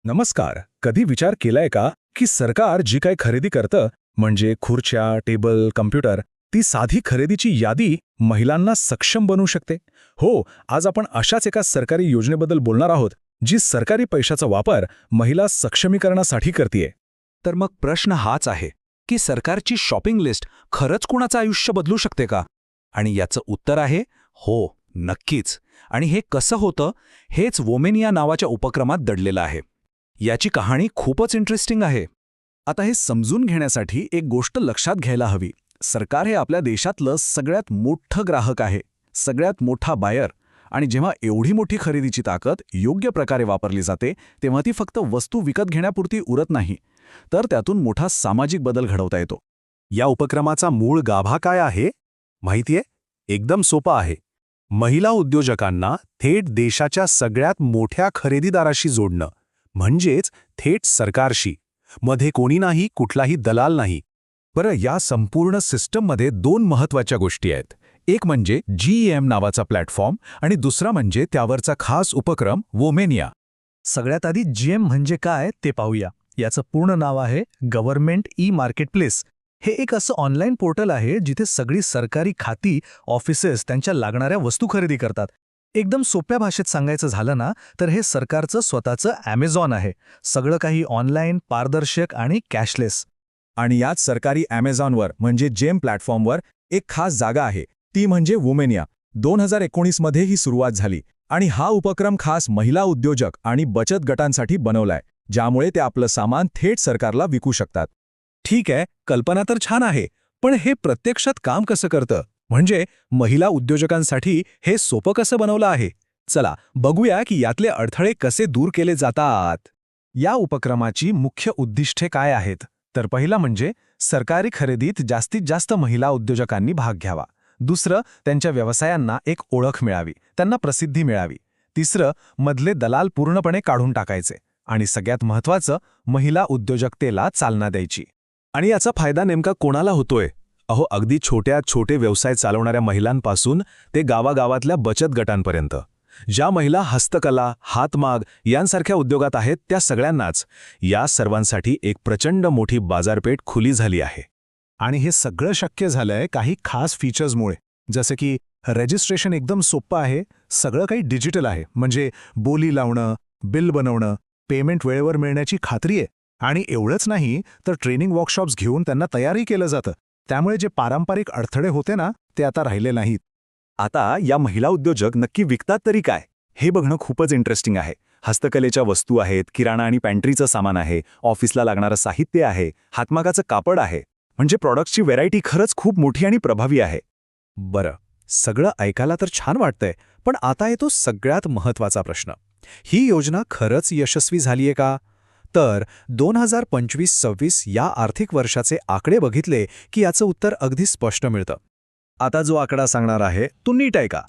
नमस्कार. कधी विचार केलाय का की सरकार जी काही खरेदी करतं म्हणजे खुर्च्या, टेबल, कम्प्युटर, ती साधी खरेदीची यादी महिलांना सक्षम बनवू शकते? हो, आज आपण अशाच एका सरकारी योजनेबद्दल बोलणार आहोत जी सरकारी पैशाचा वापर महिला सक्षमीकरणासाठी करतेय. तर मग प्रश्न हाच आहे की सरकारची शॉपिंग लिस्ट खरंच कुणाचं आयुष्य बदलू शकते का? आणि याचं उत्तर आहे हो, नक्कीच. आणि हे कसं होतं हेच वोमेन या नावाच्या उपक्रमात दडलेलं आहे. याची कहाणी खूपच इंटरेस्टिंग आहे. आता हे समजून घेण्यासाठी एक गोष्ट लक्षात घ्यायला हवी. सरकार हे आपल्या देशातलं सगळ्यात मोठं ग्राहक आहे, सगळ्यात मोठा बायर. आणि जेव्हा एवढी मोठी खरेदीची ताकद योग्य प्रकारे वापरली जाते तेव्हा ती फक्त वस्तू विकत घेण्यापुरती उरत नाही, तर त्यातून मोठा सामाजिक बदल घडवता येतो. या उपक्रमाचा मूळ गाभा काय आहे माहितीये? एकदम सोपा आहे. महिला उद्योजकांना थेट देशाच्या सगळ्यात मोठ्या खरेदीदाराशी जोडणं, म्हणजेच थेट सरकारशी. मध्ये कोणी नाही, कुठलाही दलाल नाही. बरं, या संपूर्ण सिस्टममध्ये दोन महत्त्वाच्या गोष्टी आहेत. एक म्हणजे GEM नावाचा प्लॅटफॉर्म आणि दुसरा म्हणजे त्यावरचा खास उपक्रम वोमेनिया. सगळ्यात आधी GM म्हणजे काय ते पाहूया. याचं पूर्ण नाव आहे गव्हर्नमेंट मार्केटप्लेस. हे एक असं ऑनलाईन पोर्टल आहे जिथे सगळी सरकारी खाती, ऑफिसेस त्यांच्या लागणाऱ्या वस्तू खरेदी करतात. एकदम सोप्या भाषेत सांगायचं झालं ना तर हे सरकारचं स्वतःचं Amazon आहे. सगळं काही ऑनलाईन, पारदर्शक आणि कॅशलेस. आणि याच सरकारी Amazonवर म्हणजे GEM प्लॅटफॉर्मवर एक खास जागा आहे, ती म्हणजे वुमेनिया. 2019 मध्ये ही सुरुवात झाली आणि हा उपक्रम खास महिला उद्योजक आणि बचत गटांसाठी बनवलाय, ज्यामुळे ते आपलं सामान थेट सरकारला विकू शकतात. ठीक आहे, कल्पना तर छान आहे, पण हे प्रत्यक्षात काम कसं करतं? म्हणजे महिला उद्योजकांसाठी हे सोपं कसं बनवलं आहे? चला बघूया की यातले अडथळे कसे दूर केले जातात. या उपक्रमाची मुख्य उद्दिष्टे काय आहेत? तर पहिला म्हणजे सरकारी खरेदीत जास्तीत जास्त महिला उद्योजकांनी भाग घ्यावा. दुसरं, त्यांच्या व्यवसायांना एक ओळख मिळावी, त्यांना प्रसिद्धी मिळावी. तिसरं, मधले दलाल पूर्णपणे काढून टाकायचे. आणि सगळ्यात महत्त्वाचं, महिला उद्योजकतेला चालना द्यायची. आणि याचा फायदा नेमका कोणाला होतोय? अगदी छोटे व्यवसाय चालवणाऱ्या महिलांपासून ते गावागावातल्या बचत गटांपर्यंत. ज्या महिला हस्तकला, हातमाग यांसारख्या उद्योगात आहेत त्या सगळ्यांनाच. या सर्वांसाठी एक प्रचंड मोठी बाजारपेठ खुली झाली आहे. आणि हे सगळं शक्य झालंय काही खास फीचर्समुळे. जसं की रजिस्ट्रेशन एकदम सोपं आहे, सगळं काही डिजिटल आहे, म्हणजे बोली लावणं, बिल बनवणं, पेमेंट वेळेवर मिळण्याची खात्री आहे. आणि एवढंच नाही तर ट्रेनिंग वर्कशॉप्स घेऊन त्यांना तयारही केलं जातं. त्यामुळे जे पारंपरिक अडथळे होते ना ते आता राहिले नाहीत. आता या महिला उद्योजक नक्की विकतात तरी काय, हे बघणं खूपच इंटरेस्टिंग आहे. हस्तकलेच्या वस्तू आहेत, किराणा आणि पॅन्ट्रीचं सामान आहे, ऑफिसला लागणारं साहित्य आहे, हातमागाचं कापड आहे. म्हणजे प्रॉडक्ट्सची व्हेरायटी खरंच खूप मोठी आणि प्रभावी आहे. बरं, सगळं ऐकायला तर छान वाटतंय, पण आता येतो सगळ्यात महत्त्वाचा प्रश्न. ही योजना खरंच यशस्वी झालीये का? तर 2025-26 या आर्थिक वर्षाचे आकडे बघितले की याचं उत्तर अगदी स्पष्ट मिळतं. आता जो आकडा सांगणार आहे तो नीट आहे का?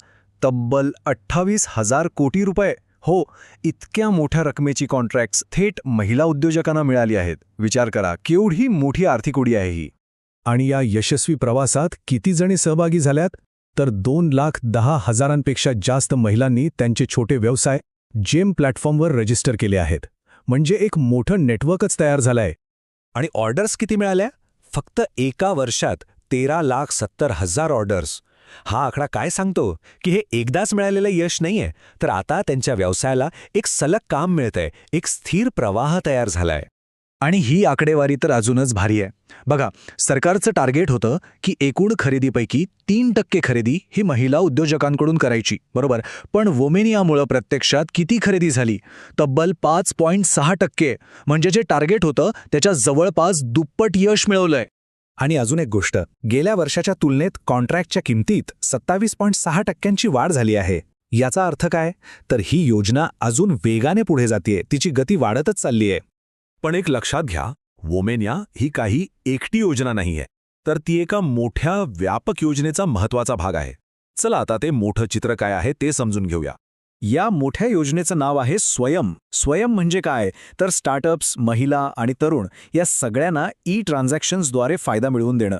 तब्बल 28,000 कोटी रुपये. हो, इतक्या मोठ्या रकमेची कॉन्ट्रॅक्ट्स थेट महिला उद्योजकांना मिळाली आहेत. विचार करा केवढी मोठी आर्थिक उडी आहे ही. आणि या यशस्वी प्रवासात किती जणी सहभागी झाल्यात? तर 2,10,000पेक्षा जास्त महिलांनी त्यांचे छोटे व्यवसाय GEM प्लॅटफॉर्मवर रजिस्टर केले आहेत. म्हणजे एक मोठं नेटवर्कच तयार झालंय. आणि ऑर्डर्स किती मिळाल्या? फक्त एका वर्षात 13,70,000 ऑर्डर्स. हा आकडा काय सांगतो की हे एकदाच मिळालेलं यश नाहीये, तर आता त्यांच्या व्यवसायाला एक सलग काम मिळतंय, एक स्थिर प्रवाह तयार झालाय. आणि ही आकडेवारी तर अजूनच भारी आहे. बघा, सरकारचं टार्गेट होतं की एकूण खरेदीपैकी 3% खरेदी ही महिला उद्योजकांकडून करायची, बरोबर? पण वोमेनियामुळं प्रत्यक्षात किती खरेदी झाली? तब्बल 5.6%. म्हणजे जे टार्गेट होतं त्याच्या जवळपास दुप्पट यश मिळवलंय. आणि अजून एक गोष्ट, गेल्या वर्षाच्या तुलनेत कॉन्ट्रॅक्टच्या किमतीत 27.6% वाढ झाली आहे. याचा अर्थ काय? तर ही योजना अजून वेगाने पुढे जातेय, तिची गती वाढतच चाललीय. पण एक लक्षात घ्या, वोमेनिया ही काही एकटी योजना नाहीये, तर ती एका मोठ्या व्यापक योजनेचा महत्त्वाचा भाग आहे. चला आता ते मोठं चित्र काय आहे ते समजून घेऊया. या मोठ्या योजनेचं नाव आहे स्वयं. स्वयं म्हणजे काय? तर स्टार्टअप्स, महिला आणि तरुण या सगळ्यांना ट्रान्झॅक्शन्सद्वारे फायदा मिळवून देणं.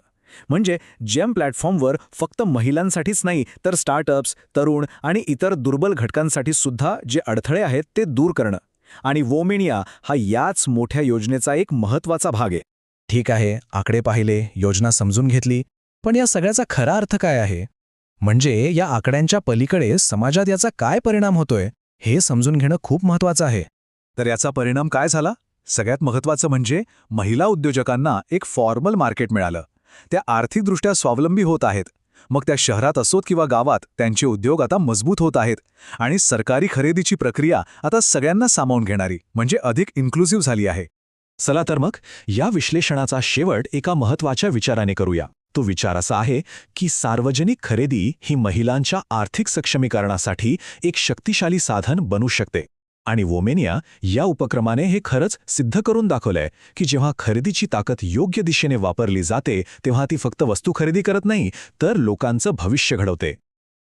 म्हणजे GEM प्लॅटफॉर्मवर फक्त महिलांसाठीच नाही तर स्टार्टअप्स, तरुण आणि इतर दुर्बल घटकांसाठी सुद्धा जे अडथळे आहेत ते दूर करणं. आणि वोमेनिया हा याच मोठ्या योजनेचा एक महत्त्वाचा भाग आहे. ठीक आहे, आकडे पाहिले, योजना समजून घेतली, पण या सगळ्याचा खरा अर्थ काय आहे? म्हणजे या आकड्यांच्या पलीकडे समाजात याचा काय परिणाम होतोय हे समजून घेणं खूप महत्त्वाचं आहे. तर याचा परिणाम काय झाला? सगळ्यात महत्त्वाचं म्हणजे महिला उद्योजकांना एक फॉर्मल मार्केट मिळालं. त्या आर्थिकदृष्ट्या स्वावलंबी होत आहेत. मग त्या शहरात असोत किंवा गावात, त्यांचे उद्योग आता मजबूत होत आहेत. आणि सरकारी खरेदीची प्रक्रिया आता सगळ्यांना सामावून घेणारी, म्हणजे अधिक इन्क्लुझिव्ह झाली आहे. चला तर मग या विश्लेषणाचा शेवट एका महत्त्वाच्या विचाराने करूया. तो विचार असा आहे की सार्वजनिक खरेदी ही महिलांच्या आर्थिक सक्षमीकरणासाठी एक शक्तिशाली साधन बनू शकते. आणि वोमेनिया या उपक्रमाने हे खरंच सिद्ध करून दाखवलंय की जेव्हा खरेदीची ताकद योग्य दिशेने वापरली जाते तेव्हा ती फक्त वस्तू खरेदी करत नाही, तर लोकांचं भविष्य घडवते.